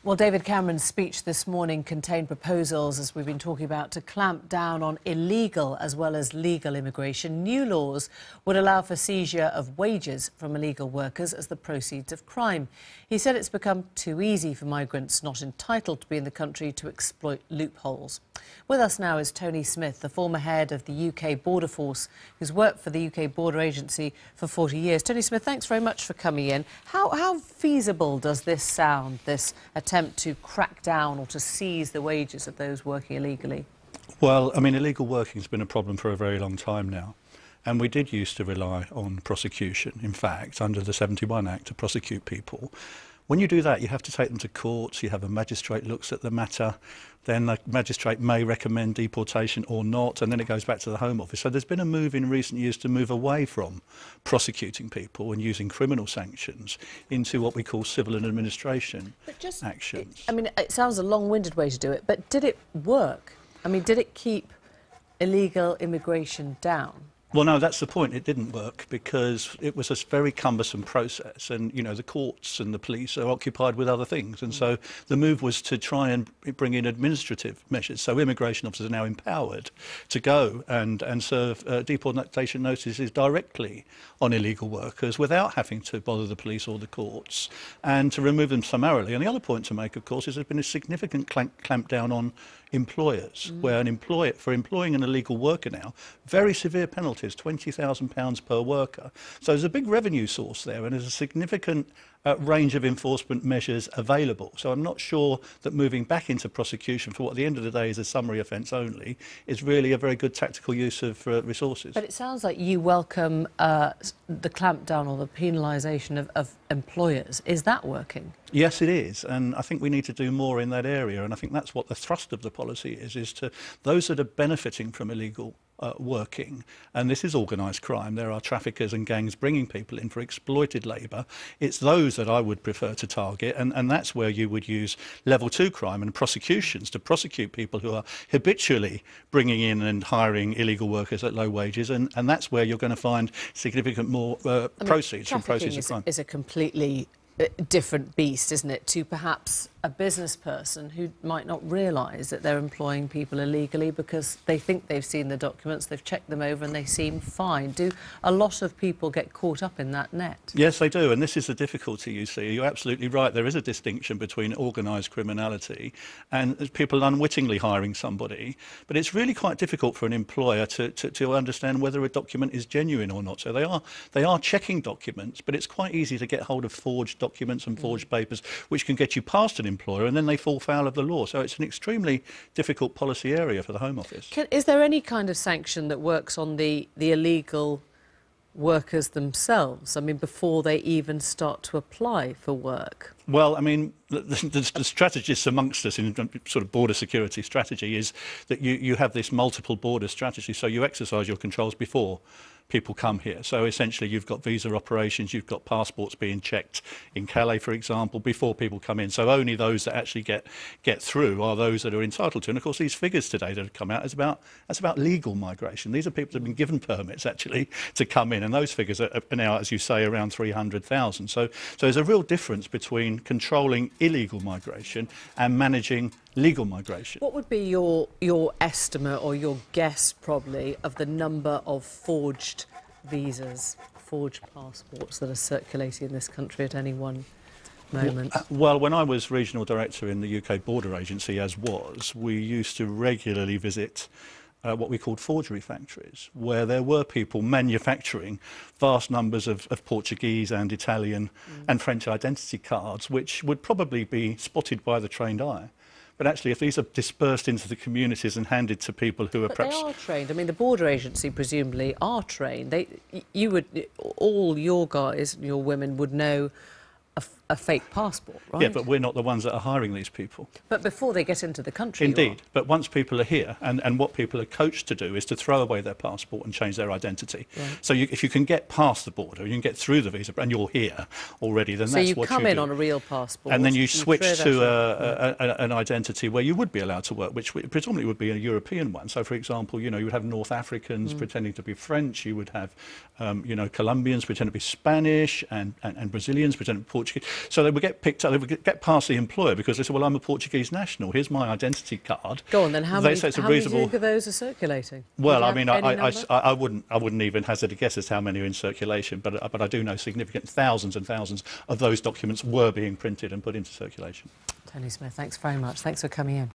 Well, David Cameron's speech this morning contained proposals, as we've been talking about, to clamp down on illegal as well as legal immigration. New laws would allow for seizure of wages from illegal workers as the proceeds of crime. He said it's become too easy for migrants not entitled to be in the country to exploit loopholes. With us now is Tony Smith, the former head of the UK Border Force, who's worked for the UK Border Agency for 40 years. Tony Smith, thanks very much for coming in. How feasible does this sound, this attempt to crack down or to seize the wages of those working illegally? Well, I mean, illegal working has been a problem for a very long time now. And we did used to rely on prosecution, in fact, under the 71 Act, to prosecute people. When you do that, you have to take them to court, you have a magistrate looks at the matter, then the magistrate may recommend deportation or not, and then it goes back to the Home Office. So there's been a move in recent years to move away from prosecuting people and using criminal sanctions into what we call civil and administration actions. I mean, it sounds a long-winded way to do it, but did it work? I mean, did it keep illegal immigration down? Well, no, that's the point. It didn't work because it was a very cumbersome process, and you know the courts and the police are occupied with other things, and so the move was to try and bring in administrative measures. So immigration officers are now empowered to go and serve deportation notices directly on illegal workers without having to bother the police or the courts, and to remove them summarily. And the other point to make, of course, is there's been a significant clamp down on employers, where for employing an illegal worker now, very severe penalties, £20,000 per worker. So there's a big revenue source there, and there's a significant range of enforcement measures available. So I'm not sure that moving back into prosecution for what at the end of the day is a summary offence only is really a very good tactical use of resources. But it sounds like you welcome the clampdown or the penalisation of employers. Is that working? Yes, it is, and I think we need to do more in that area, and I think that's what the thrust of the policy is to those that are benefiting from illegal working, and this is organised crime. There are traffickers and gangs bringing people in for exploited labour. It's those that I would prefer to target, and that's where you would use level 2 crime and prosecutions to prosecute people who are habitually bringing in and hiring illegal workers at low wages, and that's where you're going to find significant more proceeds from proceeds of crime. Is a completely different beast, isn't it, to perhaps a business person who might not realise that they're employing people illegally because they think they've seen the documents, they've checked them over and they seem fine. Do a lot of people get caught up in that net? Yes, they do, and this is the difficulty you see. You're absolutely right. There is a distinction between organised criminality and people unwittingly hiring somebody, but it's really quite difficult for an employer to understand whether a document is genuine or not. So they are checking documents, but it's quite easy to get hold of forged documents and forged papers, which can get you past an employer, and then they fall foul of the law. So it's an extremely difficult policy area for the Home Office. Is there any kind of sanction that works on the illegal workers themselves? I mean, before they even start to apply for work? Well, I mean, the strategists amongst us in sort of border security strategy is that you have this multiple border strategy, so you exercise your controls before people come here. So essentially you've got visa operations, you've got passports being checked in Calais, for example, before people come in. So only those that actually get through are those that are entitled to. And of course these figures today that have come out, that's about legal migration. These are people that have been given permits actually to come in, and those figures are now, as you say, around 300,000. So there's a real difference between controlling illegal migration and managing legal migration. What would be your estimate or your guess, probably, of the number of forged visas, forged passports that are circulating in this country at any one moment? Well, when I was regional director in the UK Border Agency, we used to regularly visit what we called forgery factories, where there were people manufacturing vast numbers of Portuguese and Italian and French identity cards, which would probably be spotted by the trained eye. But actually, if these are dispersed into the communities and handed to people who are perhaps... They are trained. I mean, the border agency presumably are trained. All your guys and your women would know a fake passport, right? Yeah, but we're not the ones that are hiring these people. But before they get into the country, Indeed. But once people are here, and what people are coached to do is to throw away their passport and change their identity. Right. So if you can get past the border, you can get through the visa, and you're here already, then that's what you do. So you come in on a real passport. And then you switch to an identity where you would be allowed to work, which predominantly would be a European one. So, for example, you would have North Africans pretending to be French, you would have, Colombians pretending to be Spanish, and Brazilians pretending to be Portuguese. So they would get picked up, they would get past the employer because they said, well, I'm a Portuguese national, here's my identity card. Go on then, how many do you reasonable... think of those are circulating? Well, I mean, I wouldn't even hazard a guess as to how many are in circulation, but I do know significant thousands and thousands of those documents were being printed and put into circulation. Tony Smith, thanks very much. Thanks for coming in.